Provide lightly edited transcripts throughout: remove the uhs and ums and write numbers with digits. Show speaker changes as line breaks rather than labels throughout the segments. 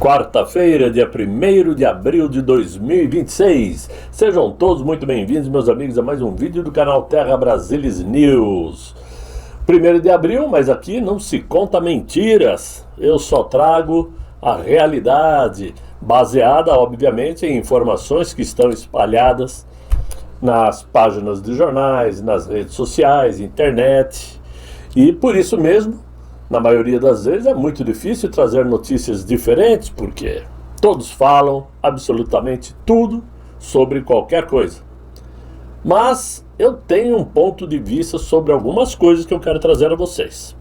Quarta-feira, dia 1º de abril de 2026. Sejam todos muito bem-vindos, meus amigos, a mais um vídeo do canal Terra Brasilis News. 1º de abril, mas aqui não se conta mentiras. Eu só trago a realidade, baseada, obviamente, em informações que estão espalhadas nas páginas de jornais, nas redes sociais, internet. E por isso mesmo, na maioria das vezes é muito difícil trazer notícias diferentes, porque todos falam absolutamente tudo sobre qualquer coisa. Mas eu tenho um ponto de vista sobre algumas coisas que eu quero trazer a vocês.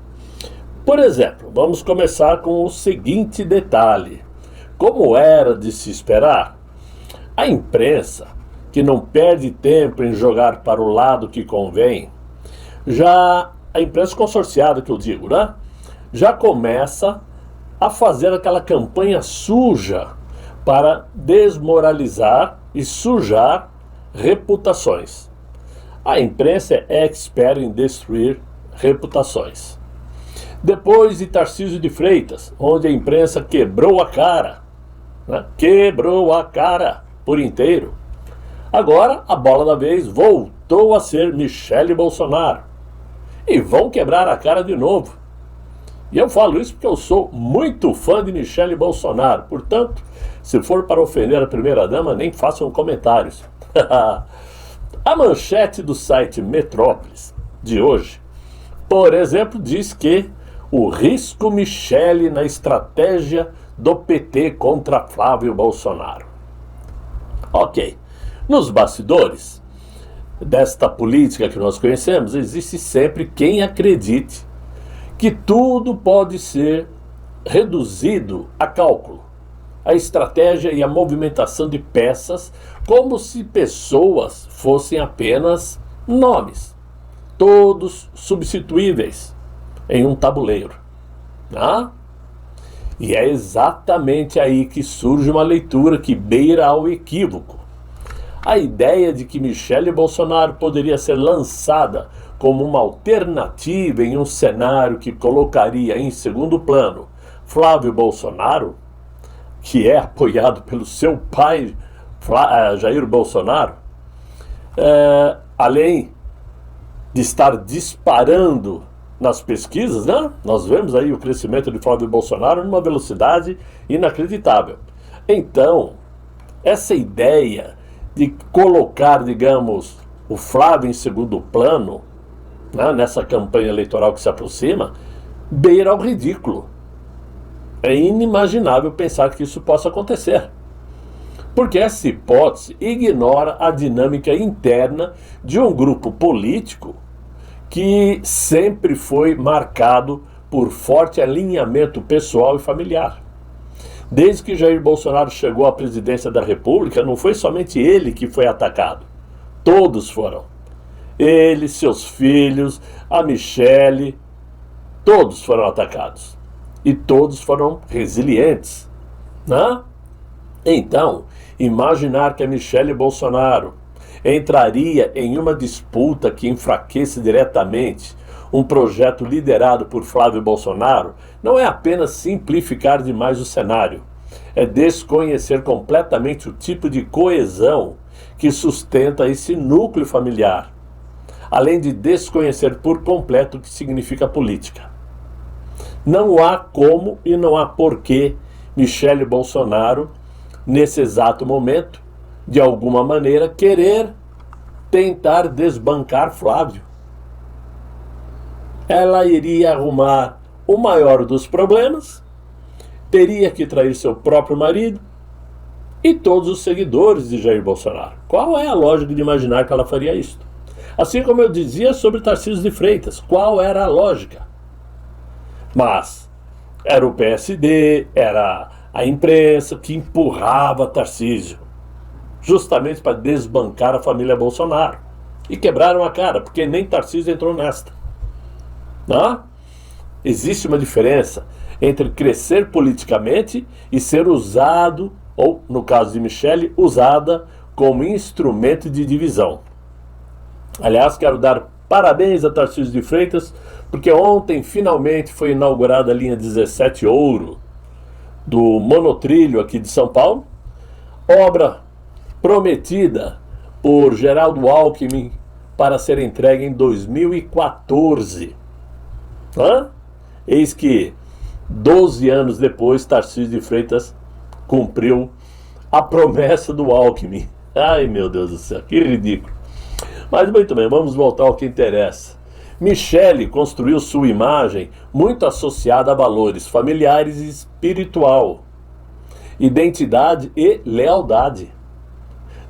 Por exemplo, vamos começar com o seguinte detalhe. Como era de se esperar, a imprensa, que não perde tempo em jogar para o lado que convém, a imprensa consorciada que eu digo, né? Já começa a fazer aquela campanha suja para desmoralizar e sujar reputações. A imprensa é expert em destruir reputações. Depois de Tarcísio de Freitas, onde a imprensa quebrou a cara, né? Quebrou a cara por inteiro. Agora a bola da vez voltou a ser Michele Bolsonaro. E vão quebrar a cara de novo. E eu falo isso porque eu sou muito fã de Michele Bolsonaro. Portanto, se for para ofender a primeira-dama, nem façam comentários. A manchete do site Metrópolis de hoje, por exemplo, diz que o risco Michele na estratégia do PT contra Flávio Bolsonaro. Ok. Nos bastidores desta política que nós conhecemos, existe sempre quem acredite que tudo pode ser reduzido a cálculo, a estratégia e a movimentação de peças, como se pessoas fossem apenas nomes, todos substituíveis em um tabuleiro. Né? E é exatamente aí que surge uma leitura que beira ao equívoco. A ideia de que Michele Bolsonaro poderia ser lançada como uma alternativa em um cenário que colocaria em segundo plano Flávio Bolsonaro, que é apoiado pelo seu pai, Jair Bolsonaro, além de estar disparando nas pesquisas, né? Nós vemos aí o crescimento de Flávio Bolsonaro numa velocidade inacreditável. Então, essa ideia de colocar, digamos, o Flávio em segundo plano, né, nessa campanha eleitoral que se aproxima, beira ao ridículo. É inimaginável pensar que isso possa acontecer. Porque essa hipótese ignora a dinâmica interna de um grupo político que sempre foi marcado por forte alinhamento pessoal e familiar. Desde que Jair Bolsonaro chegou à presidência da República, não foi somente ele que foi atacado. Todos foram. Ele, seus filhos, a Michele, todos foram atacados. E todos foram resilientes. Né? Então, imaginar que a Michele Bolsonaro entraria em uma disputa que enfraquece diretamente um projeto liderado por Flávio Bolsonaro não é apenas simplificar demais o cenário, é desconhecer completamente o tipo de coesão que sustenta esse núcleo familiar, além de desconhecer por completo o que significa política. Não há como e não há porquê Michele Bolsonaro, nesse exato momento, de alguma maneira, querer tentar desbancar Flávio. Ela iria arrumar o maior dos problemas, teria que trair seu próprio marido e todos os seguidores de Jair Bolsonaro. Qual é a lógica de imaginar que ela faria isso? Assim como eu dizia sobre Tarcísio de Freitas, qual era a lógica? Mas era o PSD, era a imprensa que empurrava Tarcísio, justamente para desbancar a família Bolsonaro. E quebraram a cara, porque nem Tarcísio entrou nesta. Não? Existe uma diferença entre crescer politicamente e ser usado, ou no caso de Michele, usada como instrumento de divisão. Aliás, quero dar parabéns a Tarcísio de Freitas, porque ontem finalmente foi inaugurada a linha 17 Ouro do monotrilho aqui de São Paulo, obra prometida por Geraldo Alckmin para ser entregue em 2014. Eis que 12 anos depois, Tarcísio de Freitas cumpriu a promessa do Alckmin. Ai, meu Deus do céu, que ridículo. Mas muito bem, vamos voltar ao que interessa. Michele construiu sua imagem muito associada a valores familiares e espiritual, identidade e lealdade.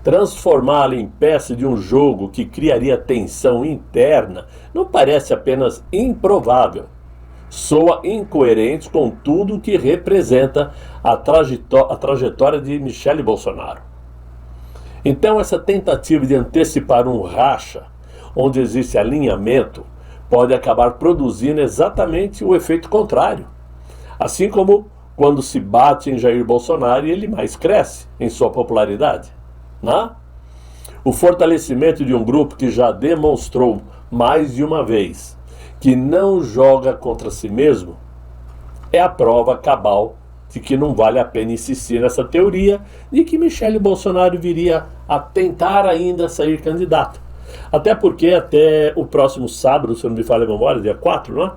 Transformá-la em peça de um jogo que criaria tensão interna não parece apenas improvável. Soa incoerente com tudo que representa a trajetória de Michele Bolsonaro. Então, essa tentativa de antecipar um racha, onde existe alinhamento, pode acabar produzindo exatamente o efeito contrário. Assim como quando se bate em Jair Bolsonaro e ele mais cresce em sua popularidade. O fortalecimento de um grupo que já demonstrou mais de uma vez que não joga contra si mesmo é a prova cabal de que não vale a pena insistir nessa teoria de que Michele Bolsonaro viria a tentar ainda sair candidato. Até porque até o próximo sábado, se eu não me falha a memória, dia 4, não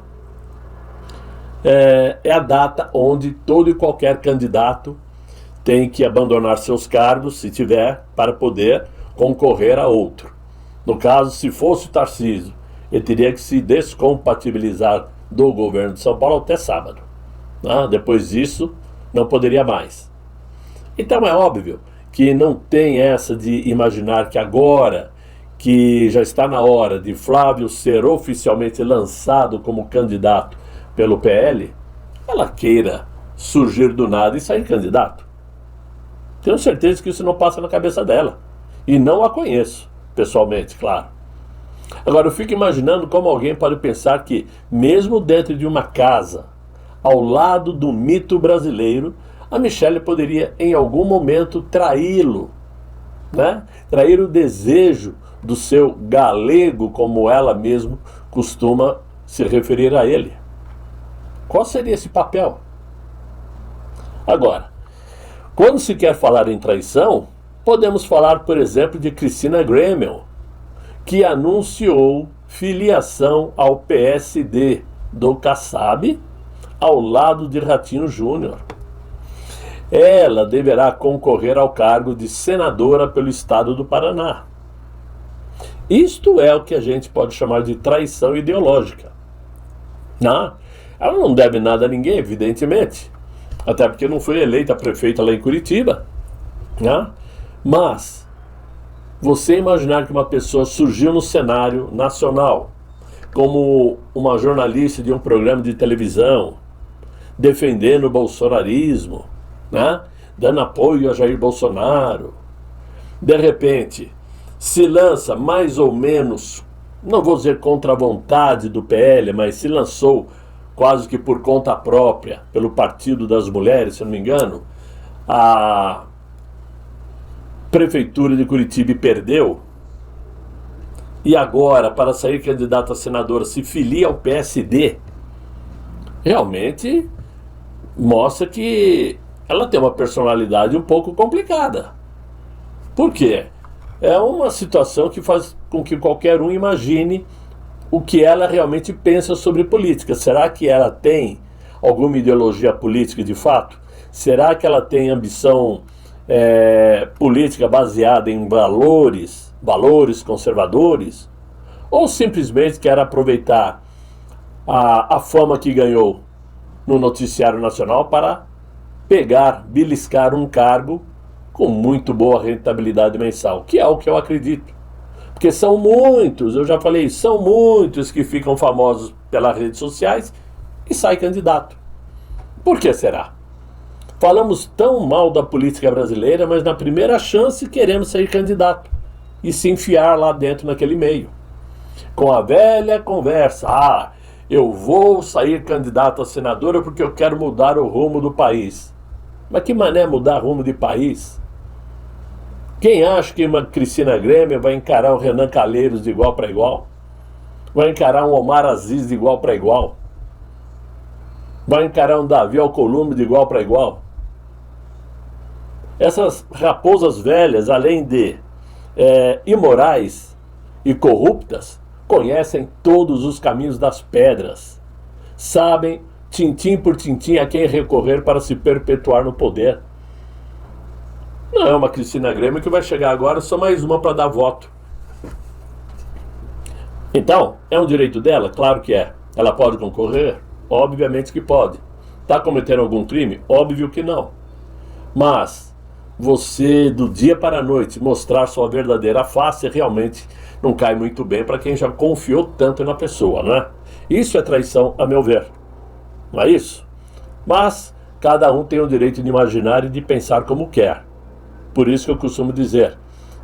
é? É a data onde todo e qualquer candidato tem que abandonar seus cargos, se tiver, para poder concorrer a outro. No caso, se fosse o Tarcísio, ele teria que se descompatibilizar do governo de São Paulo até sábado. Depois disso, não poderia mais. Então é óbvio que não tem essa de imaginar que agora, que já está na hora de Flávio ser oficialmente lançado como candidato pelo PL, ela queira surgir do nada e sair candidato. Tenho certeza que isso não passa na cabeça dela. E não a conheço, pessoalmente, claro. Agora, eu fico imaginando como alguém pode pensar que, mesmo dentro de uma casa, ao lado do mito brasileiro, a Michele poderia, em algum momento, traí-lo, trair o desejo do seu galego, como ela mesma costuma se referir a ele. Qual seria esse papel? Agora, quando se quer falar em traição, podemos falar, por exemplo, de Cristina Grêmio, que anunciou filiação ao PSD do Kassab ao lado de Ratinho Júnior. Ela deverá concorrer ao cargo de senadora pelo estado do Paraná. Isto é o que a gente pode chamar de traição ideológica. Ela não deve nada a ninguém, evidentemente, até porque não foi eleita prefeita lá em Curitiba. Mas você imaginar que uma pessoa surgiu no cenário nacional como uma jornalista de um programa de televisão, defendendo o bolsonarismo, dando apoio a Jair Bolsonaro, de repente se lança mais ou menos, não vou dizer contra a vontade do PL, mas se lançou quase que por conta própria, pelo Partido das Mulheres, se não me engano, a Prefeitura de Curitiba e perdeu, e agora, para sair candidata a senadora, se filia ao PSD, realmente mostra que ela tem uma personalidade um pouco complicada. Por quê? É uma situação que faz com que qualquer um imagine o que ela realmente pensa sobre política. Será que ela tem alguma ideologia política de fato? Será que ela tem ambição política baseada em valores conservadores? Ou simplesmente quer aproveitar a fama que ganhou no noticiário nacional para beliscar um cargo com muito boa rentabilidade mensal, que é o que eu acredito. Porque são muitos, eu já falei, são muitos que ficam famosos pelas redes sociais e saem candidato. Por que será? Falamos tão mal da política brasileira, mas na primeira chance queremos sair candidato e se enfiar lá dentro naquele meio. Com a velha conversa, eu vou sair candidato a senadora porque eu quero mudar o rumo do país. Mas que mané mudar rumo de país? Quem acha que uma Cristina Grêmio vai encarar o Renan Calheiros de igual para igual? Vai encarar um Omar Aziz de igual para igual? Vai encarar um Davi Alcolumbre de igual para igual? Essas raposas velhas, além de imorais e corruptas, conhecem todos os caminhos das pedras, sabem tintim por tintim a quem recorrer para se perpetuar no poder. Não é uma Cristina Grêmio que vai chegar agora só mais uma para dar voto. Então, é um direito dela? Claro que é. Ela pode concorrer? Obviamente que pode. Está cometendo algum crime? Óbvio que não. Mas você, do dia para a noite, mostrar sua verdadeira face realmente não cai muito bem para quem já confiou tanto na pessoa, né? Isso é traição, a meu ver. Não é isso? Mas cada um tem o direito de imaginar e de pensar como quer. Por isso que eu costumo dizer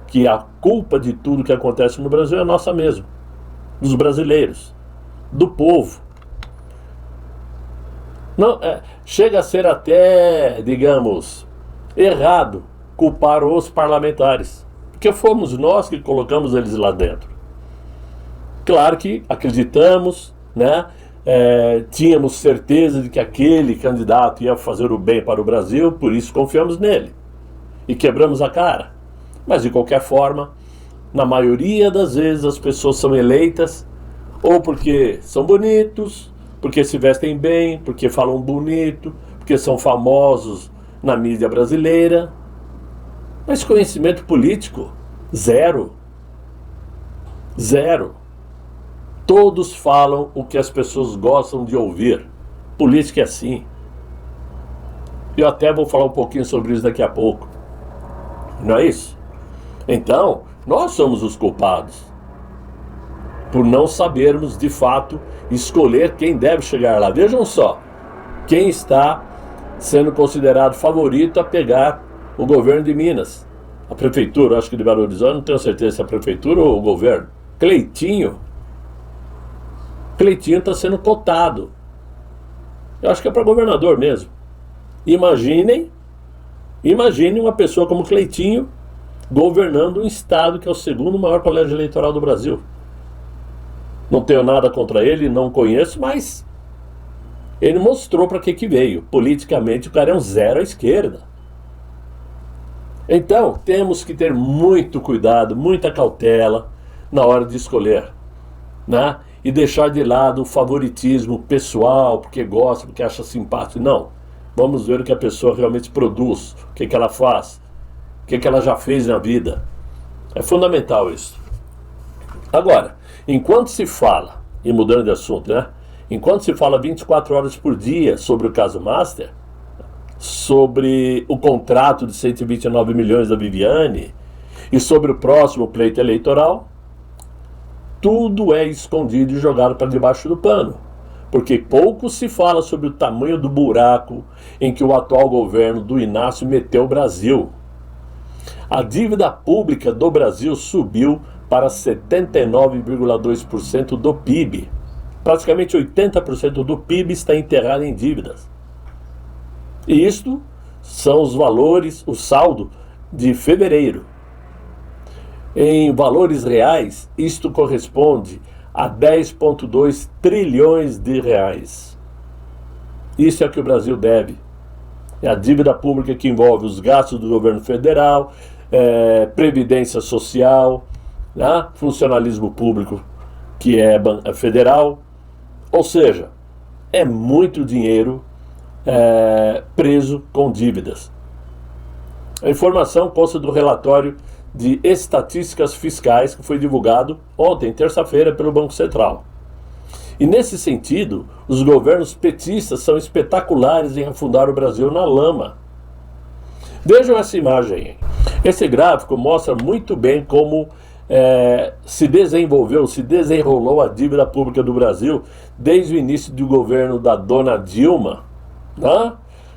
que a culpa de tudo que acontece no Brasil é nossa mesmo. Dos brasileiros. Do povo. Não, chega a ser até, digamos, errado culpar os parlamentares. Porque fomos nós que colocamos eles lá dentro. Claro que acreditamos, né? Tínhamos certeza de que aquele candidato ia fazer o bem para o Brasil, por isso confiamos nele. E quebramos a cara. Mas de qualquer forma, na maioria das vezes as pessoas são eleitas ou porque são bonitos, porque se vestem bem, porque falam bonito, porque são famosos na mídia brasileira. Mas conhecimento político, zero. Zero. Todos falam o que as pessoas gostam de ouvir. Política é assim. Eu até vou falar um pouquinho sobre isso daqui a pouco. Não é isso? Então, nós somos os culpados por não sabermos, de fato, escolher quem deve chegar lá. Vejam só, quem está sendo considerado favorito a pegar o governo de Minas. A prefeitura, acho que de Belo Horizonte, não tenho certeza se é a prefeitura ou o governo. Cleitinho. Cleitinho está sendo cotado. Eu acho que é para governador mesmo. Imaginem uma pessoa como Cleitinho governando um estado que é o segundo maior colégio eleitoral do Brasil. Não tenho nada contra ele, não conheço, mas ele mostrou para que veio. Politicamente o cara é um zero à esquerda. Então temos que ter muito cuidado, muita cautela na hora de escolher, né? E deixar de lado o favoritismo pessoal, porque gosta, porque acha simpático. Não. Vamos ver o que a pessoa realmente produz, o que ela faz, o que ela já fez na vida. É fundamental isso. Agora, enquanto se fala, e mudando de assunto, né? Enquanto se fala 24 horas por dia sobre o caso Master, sobre o contrato de 129 milhões da Viviane e sobre o próximo pleito eleitoral, tudo é escondido e jogado para debaixo do pano. Porque pouco se fala sobre o tamanho do buraco em que o atual governo do Inácio meteu o Brasil. A dívida pública do Brasil subiu para 79,2% do PIB. Praticamente 80% do PIB está enterrado em dívidas. E isto são os valores, o saldo de fevereiro. Em valores reais, isto corresponde a 10,2 trilhões de reais. Isso é o que o Brasil deve. É a dívida pública que envolve os gastos do governo federal, previdência social, né? Funcionalismo público que é federal. Ou seja, é muito dinheiro preso com dívidas. A informação consta do relatório de estatísticas fiscais que foi divulgado ontem, terça-feira, pelo Banco Central. E nesse sentido, os governos petistas são espetaculares em afundar o Brasil na lama. Vejam essa imagem. Esse gráfico mostra muito bem como se desenrolou a dívida pública do Brasil desde o início do governo da dona Dilma, né?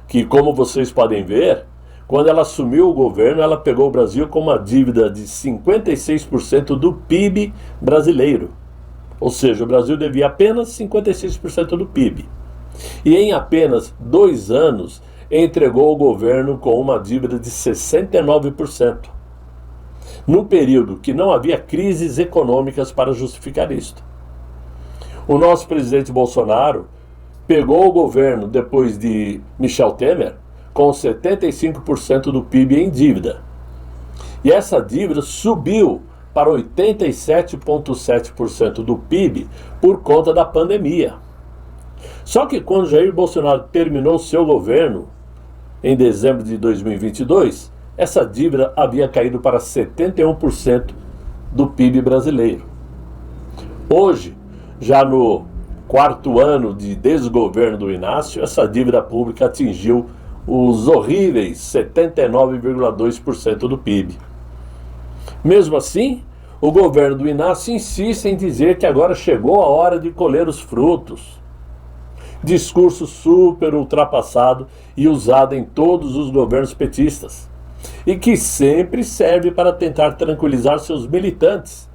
Que, como vocês podem ver, quando ela assumiu o governo, ela pegou o Brasil com uma dívida de 56% do PIB brasileiro. Ou seja, o Brasil devia apenas 56% do PIB. E em apenas 2 anos, entregou o governo com uma dívida de 69%. Num período que não havia crises econômicas para justificar isto. O nosso presidente Bolsonaro pegou o governo depois de Michel Temer com 75% do PIB em dívida. E essa dívida subiu para 87,7% do PIB por conta da pandemia. Só que quando Jair Bolsonaro terminou seu governo, em dezembro de 2022, essa dívida havia caído para 71% do PIB brasileiro. Hoje, já no quarto ano de desgoverno do Inácio, essa dívida pública atingiu os horríveis 79,2% do PIB. Mesmo assim, o governo do Inácio insiste em dizer que agora chegou a hora de colher os frutos. Discurso super ultrapassado e usado em todos os governos petistas, e que sempre serve para tentar tranquilizar seus militantes,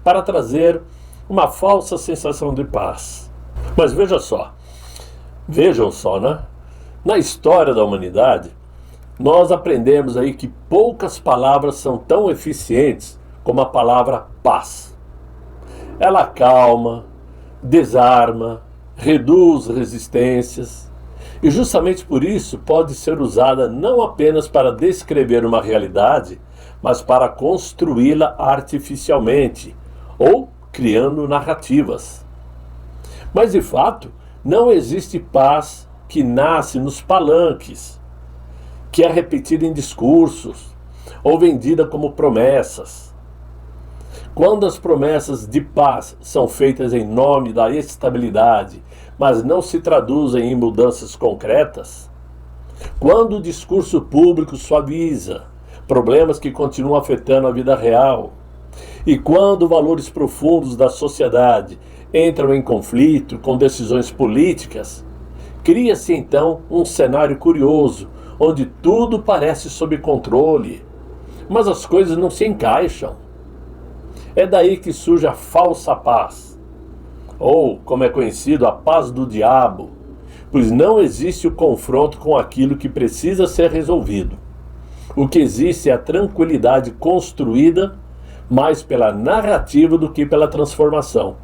para trazer uma falsa sensação de paz. Mas vejam só, né? Na história da humanidade, nós aprendemos aí que poucas palavras são tão eficientes como a palavra paz. Ela acalma, desarma, reduz resistências, e justamente por isso pode ser usada não apenas para descrever uma realidade, mas para construí-la artificialmente, ou criando narrativas. Mas de fato, não existe paz que nasce nos palanques, que é repetida em discursos, ou vendida como promessas. Quando as promessas de paz são feitas em nome da estabilidade, mas não se traduzem em mudanças concretas, quando o discurso público suaviza problemas que continuam afetando a vida real, e quando valores profundos da sociedade entram em conflito com decisões políticas, cria-se então um cenário curioso, onde tudo parece sob controle, mas as coisas não se encaixam. É daí que surge a falsa paz, ou, como é conhecido, a paz do diabo, pois não existe o confronto com aquilo que precisa ser resolvido. O que existe é a tranquilidade construída mais pela narrativa do que pela transformação.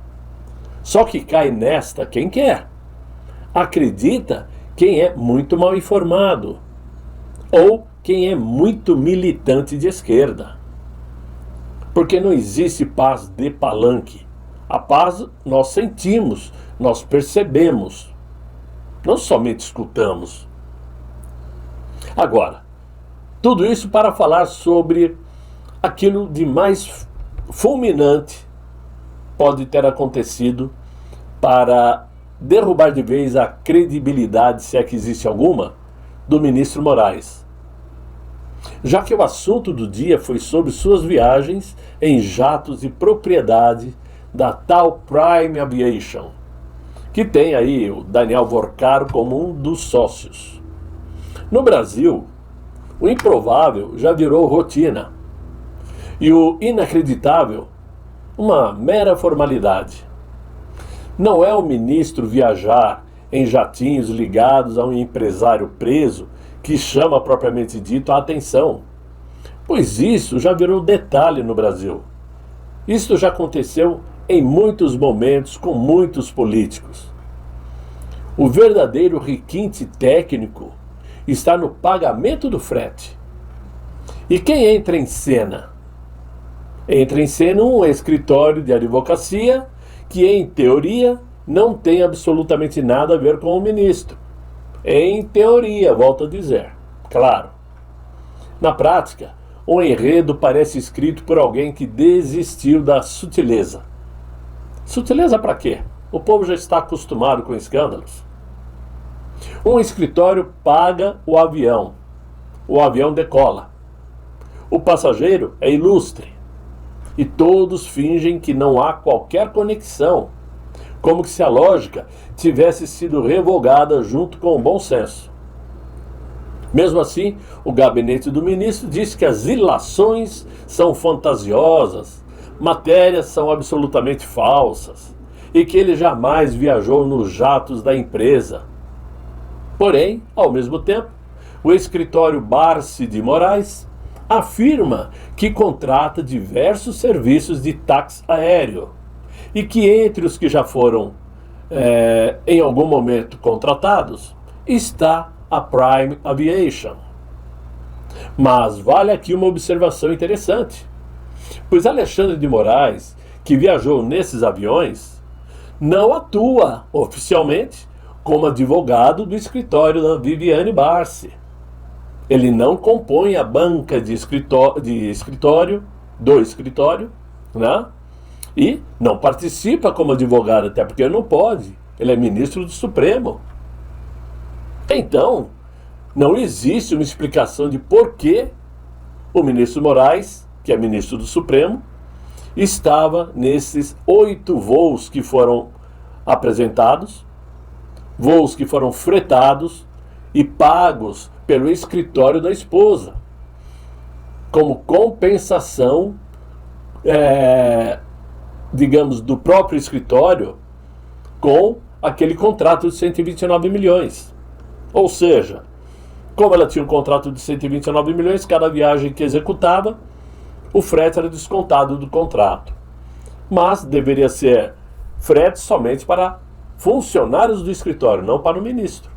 Só que cai nesta quem quer. Acredita quem é muito mal informado, ou quem é muito militante de esquerda. Porque não existe paz de palanque. A paz nós sentimos, nós percebemos, não somente escutamos. Agora, tudo isso para falar sobre aquilo de mais fulminante pode ter acontecido para derrubar de vez a credibilidade, se é que existe alguma, do ministro Moraes. Já que o assunto do dia foi sobre suas viagens em jatos de propriedade da tal Prime Aviation, que tem aí o Daniel Vorcaro como um dos sócios. No Brasil, o improvável já virou rotina e o inacreditável uma mera formalidade. Não é o ministro viajar em jatinhos ligados a um empresário preso que chama propriamente dito a atenção, pois isso já virou detalhe no Brasil. Isso já aconteceu em muitos momentos com muitos políticos. O verdadeiro requinte técnico está no pagamento do frete. E quem entra em cena? Entra em cena um escritório de advocacia que, em teoria, não tem absolutamente nada a ver com o ministro. Em teoria, volto a dizer, claro. Na prática, o enredo parece escrito por alguém que desistiu da sutileza. Sutileza para quê? O povo já está acostumado com escândalos. Um escritório paga o avião decola. O passageiro é ilustre. E todos fingem que não há qualquer conexão, como se a lógica tivesse sido revogada junto com o bom senso. Mesmo assim, o gabinete do ministro diz que as ilações são fantasiosas, matérias são absolutamente falsas, e que ele jamais viajou nos jatos da empresa. Porém, ao mesmo tempo, o escritório Barsi de Moraes afirma que contrata diversos serviços de táxi aéreo e que entre os que já foram em algum momento contratados está a Prime Aviation. Mas vale aqui uma observação interessante, pois Alexandre de Moraes, que viajou nesses aviões, não atua oficialmente como advogado do escritório da Viviane Barsi. Ele não compõe a banca do escritório, né? E não participa como advogado, até porque ele não pode. Ele é ministro do Supremo. Então, não existe uma explicação de por que o ministro Moraes, que é ministro do Supremo, estava nesses 8 voos que foram apresentados, voos que foram fretados e pagos pelo escritório da esposa, como compensação, digamos, do próprio escritório com aquele contrato de 129 milhões. Ou seja, como ela tinha um contrato de 129 milhões, cada viagem que executava, o frete era descontado do contrato. Mas deveria ser frete somente para funcionários do escritório, não para o ministro.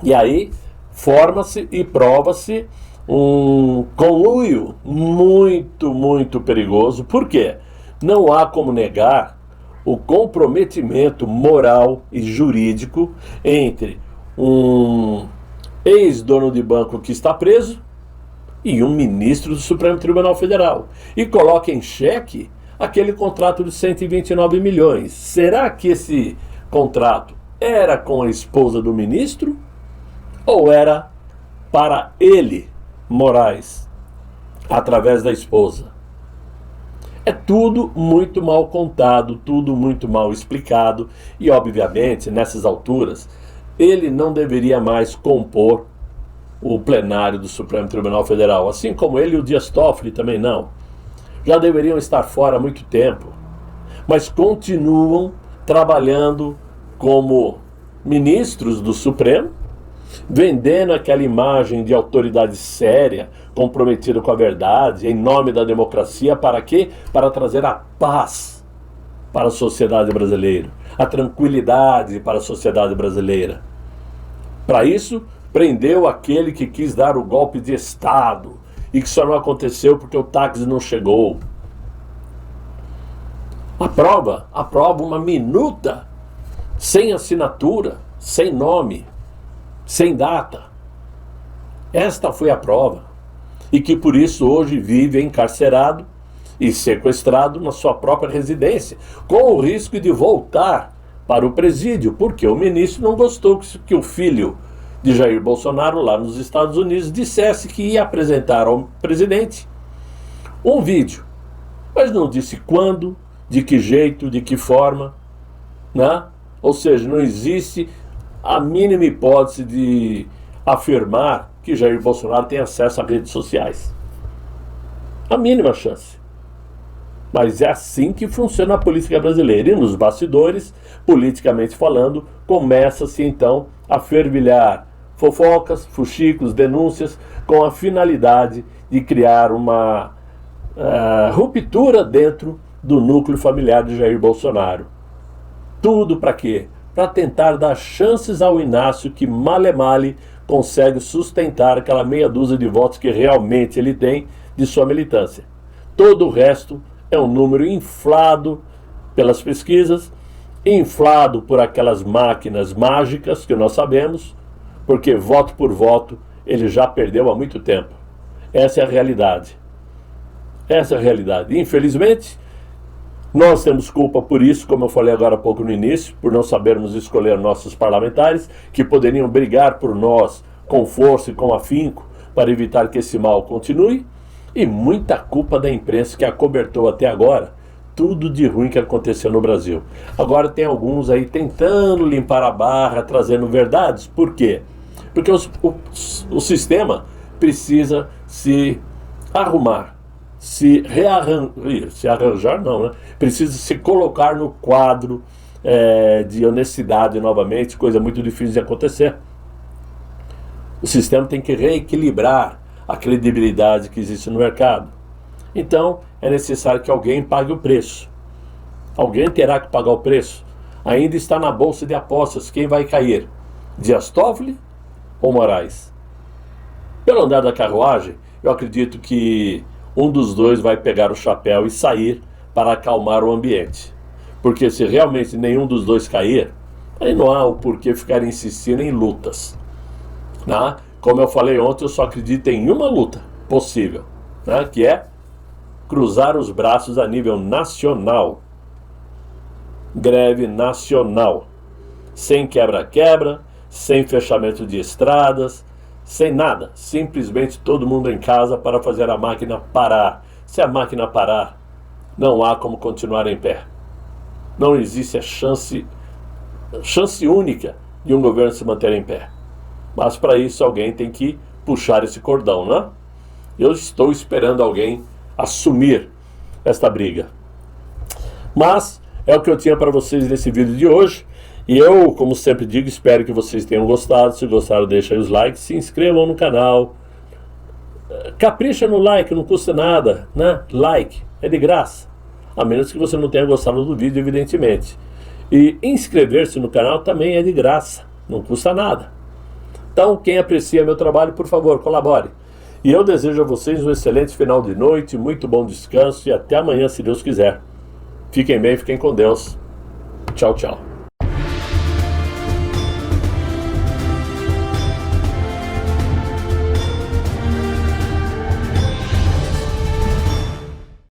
E aí forma-se e prova-se um conluio muito, muito perigoso. Por quê? Não há como negar o comprometimento moral e jurídico entre um ex-dono de banco que está preso e um ministro do Supremo Tribunal Federal. E coloca em xeque aquele contrato de 129 milhões. Será que esse contrato era com a esposa do ministro ou era para ele, Moraes, através da esposa? É tudo muito mal contado, tudo muito mal explicado e, obviamente, nessas alturas, ele não deveria mais compor o plenário do Supremo Tribunal Federal, assim como ele e o Dias Toffoli também não. Já deveriam estar fora há muito tempo, mas continuam trabalhando como ministros do Supremo, vendendo aquela imagem de autoridade séria, comprometida com a verdade, em nome da democracia, para quê? Para trazer a paz para a sociedade brasileira, a tranquilidade para a sociedade brasileira. Para isso, prendeu aquele que quis dar o golpe de Estado e que só não aconteceu porque o táxi não chegou. Aprova uma minuta, sem assinatura, sem nome, sem data. Esta foi a prova. E que por isso hoje vive encarcerado e sequestrado na sua própria residência, com o risco de voltar para o presídio, porque o ministro não gostou que o filho de Jair Bolsonaro, lá nos Estados Unidos, dissesse que ia apresentar ao presidente um vídeo, mas não disse quando, de que jeito, de que forma, né? Ou seja, não existe a mínima hipótese de afirmar que Jair Bolsonaro tem acesso a redes sociais. A mínima chance. Mas é assim que funciona a política brasileira. E nos bastidores, politicamente falando, começa-se então a fervilhar fofocas, fuxicos, denúncias, com a finalidade de criar uma ruptura dentro do núcleo familiar de Jair Bolsonaro. Tudo para quê? Para tentar dar chances ao Inácio, que male consegue sustentar aquela meia dúzia de votos que realmente ele tem de sua militância. Todo o resto é um número inflado pelas pesquisas, inflado por aquelas máquinas mágicas que nós sabemos, porque voto por voto ele já perdeu há muito tempo. Essa é a realidade. Essa é a realidade. Infelizmente, nós temos culpa por isso, como eu falei agora há pouco no início, por não sabermos escolher nossos parlamentares, que poderiam brigar por nós com força e com afinco para evitar que esse mal continue, e muita culpa da imprensa que acobertou até agora tudo de ruim que aconteceu no Brasil. Agora tem alguns aí tentando limpar a barra, trazendo verdades. Por quê? Porque o sistema precisa se arrumar, se arranjar não, né? Precisa se colocar no quadro de honestidade novamente, coisa muito difícil de acontecer. O sistema tem que reequilibrar a credibilidade que existe no mercado. Então, é necessário que alguém pague o preço. Alguém terá que pagar o preço. Ainda está na bolsa de apostas quem vai cair, Dias Toffoli ou Moraes? Pelo andar da carruagem, eu acredito que um dos dois vai pegar o chapéu e sair para acalmar o ambiente. Porque se realmente nenhum dos dois cair, aí não há o porquê ficar insistindo em lutas. Né? Como eu falei ontem, eu só acredito em uma luta possível, né? Que é cruzar os braços a nível nacional. Greve nacional. Sem quebra-quebra, sem fechamento de estradas, sem nada. Simplesmente todo mundo em casa para fazer a máquina parar. Se a máquina parar, não há como continuar em pé. Não existe a chance única de um governo se manter em pé. Mas para isso alguém tem que puxar esse cordão, né? Eu estou esperando alguém assumir esta briga. Mas é o que eu tinha para vocês nesse vídeo de hoje. E eu, como sempre digo, espero que vocês tenham gostado. Se gostaram, deixem os likes, se inscrevam no canal. Capricha no like, não custa nada, né? Like, é de graça. A menos que você não tenha gostado do vídeo, evidentemente. E inscrever-se no canal também é de graça, não custa nada. Então, quem aprecia meu trabalho, por favor, colabore. E eu desejo a vocês um excelente final de noite, muito bom descanso e até amanhã, se Deus quiser. Fiquem bem, fiquem com Deus. Tchau, tchau.